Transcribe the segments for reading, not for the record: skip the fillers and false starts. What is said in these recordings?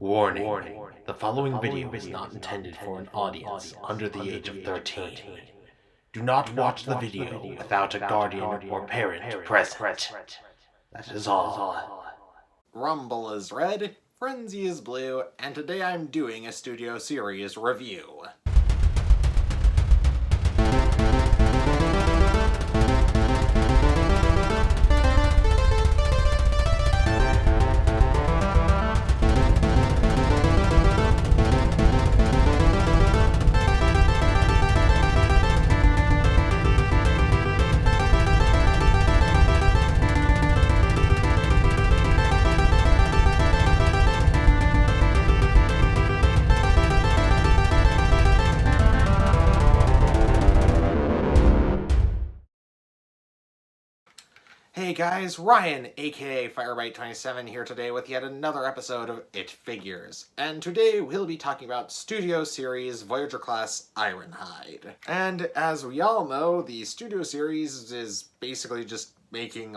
Warning. The following video is not intended for an audience under the age of 13. Do not watch the video without a guardian or parent present. That is all. Rumble is red, Frenzy is blue, and today I'm doing a Studio Series review. Hey guys, Ryan, aka Firebite27 here today with yet another episode of It Figures. And today we'll be talking about Studio Series Voyager Class Ironhide. And as we all know, the Studio Series is basically just making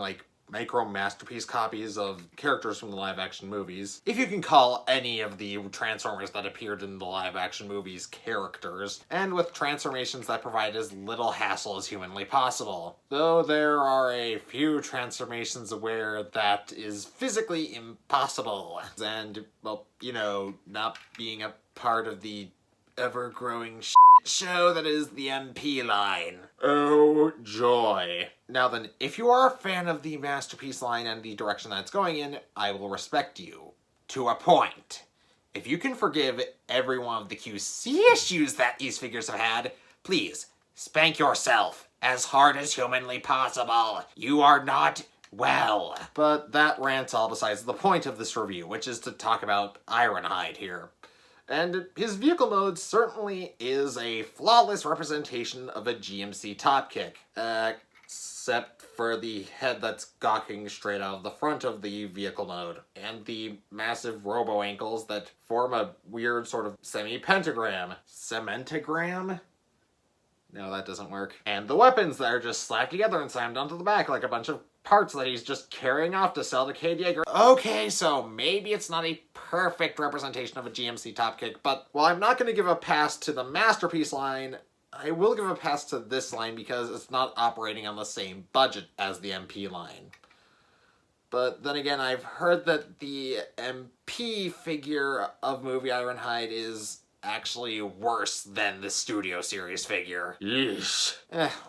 micro masterpiece copies of characters from the live-action movies. If you can call any of the Transformers that appeared in the live-action movies characters, and with transformations that provide as little hassle as humanly possible. Though there are a few transformations where that is physically impossible. And, well, you know, not being a part of the ever-growing show that is the MP line. Oh joy. Now then, if you are a fan of the Masterpiece line and the direction that it's going in, I will respect you. To a point. If you can forgive every one of the QC issues that these figures have had, please, spank yourself as hard as humanly possible. You are not well. But that rant's all besides the point of this review, which is to talk about Ironhide here. And his vehicle mode certainly is a flawless representation of a GMC top kick. Except for the head that's gawking straight out of the front of the vehicle mode. And the massive robo ankles that form a weird sort of semi-pentagram. Cementagram? No, that doesn't work. And the weapons that are just slapped together and slammed onto the back like a bunch of parts that he's just carrying off to sell to Cade Yeager. Okay, so maybe it's not a perfect representation of a GMC top kick, but while I'm not going to give a pass to the Masterpiece line, I will give a pass to this line because it's not operating on the same budget as the MP line. But then again, I've heard that the MP figure of movie Ironhide is actually worse than the Studio Series figure. Yeesh.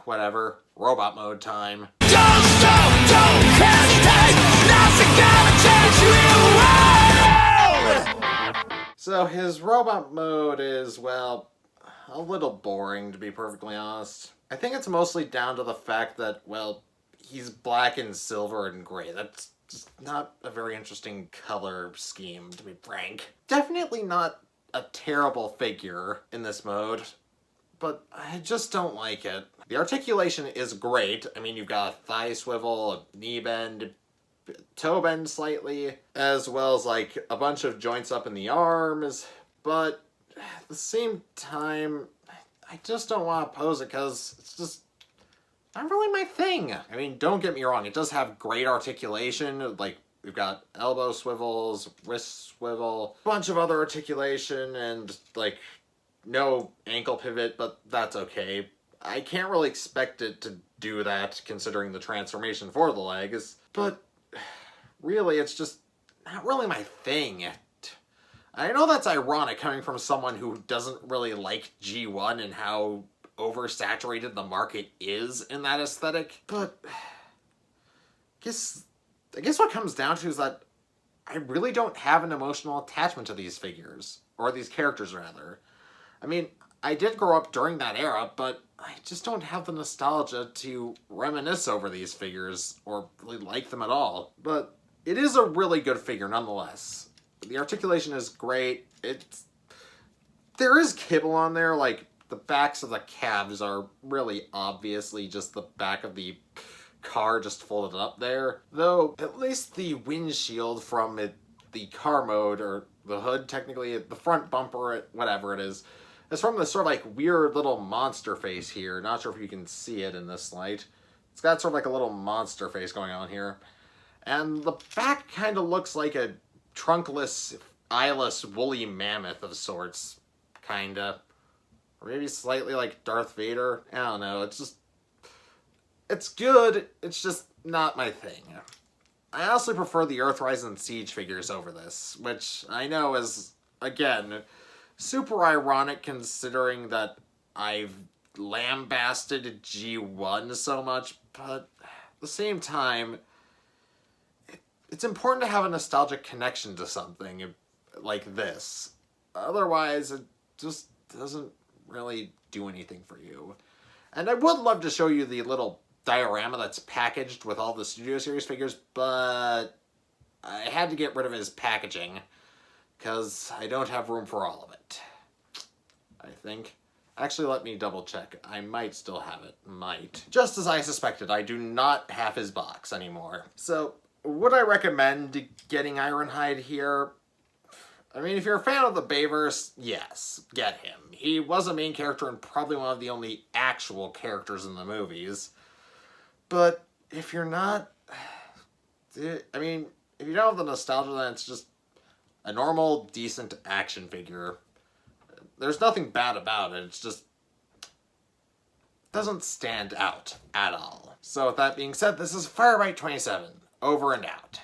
Whatever. Robot mode time. Don't stop, don't hesitate, nothing gonna change real world! So his robot mode is, well, a little boring, to be perfectly honest. I think it's mostly down to the fact that, well, he's black and silver and gray. That's just not a very interesting color scheme, to be frank. Definitely not a terrible figure in this mode, but I just don't like it. The articulation is great. I mean, you've got a thigh swivel, a knee bend, toe bend slightly, as well as like a bunch of joints up in the arms, but at the same time, I just don't want to pose it because it's just not really my thing. I mean, don't get me wrong, it does have great articulation, like we've got elbow swivels, wrist swivel, a bunch of other articulation, and like no ankle pivot, but that's okay. I can't really expect it to do that considering the transformation for the legs, but really it's just not really my thing. I know that's ironic coming from someone who doesn't really like G1 and how oversaturated the market is in that aesthetic, but I guess what comes down to is that I really don't have an emotional attachment to these figures, or these characters rather. I mean, I did grow up during that era, but I just don't have the nostalgia to reminisce over these figures, or really like them at all. But it is a really good figure nonetheless. The articulation is great. There is kibble on there, like the backs of the calves are really obviously just the back of the car just folded up there. Though, at least the windshield from the car mode, or the hood technically, the front bumper, whatever it is from this sort of like weird little monster face here. Not sure if you can see it in this light. It's got sort of like a little monster face going on here. And the back kind of looks like a trunkless eyeless woolly mammoth of sorts, kinda. Or maybe slightly like Darth Vader. I don't know, it's good, it's just not my thing. I honestly prefer the Earthrise and Siege figures over this, which I know is, again, super ironic considering that I've lambasted G1 so much, but at the same time, it's important to have a nostalgic connection to something like this. Otherwise, it just doesn't really do anything for you. And I would love to show you the little diorama that's packaged with all the Studio Series figures, but I had to get rid of his packaging because I don't have room for all of it, I think. Actually, let me double check. I might still have it. Might. Just as I suspected, I do not have his box anymore. So, would I recommend getting Ironhide here? I mean, if you're a fan of the Bayverse, yes, get him. He was a main character and probably one of the only actual characters in the movies. But if you're not, I mean, if you don't have the nostalgia, then it's just a normal, decent action figure. There's nothing bad about it, it's just doesn't stand out at all. So with that being said, this is Firebite 27, over and out.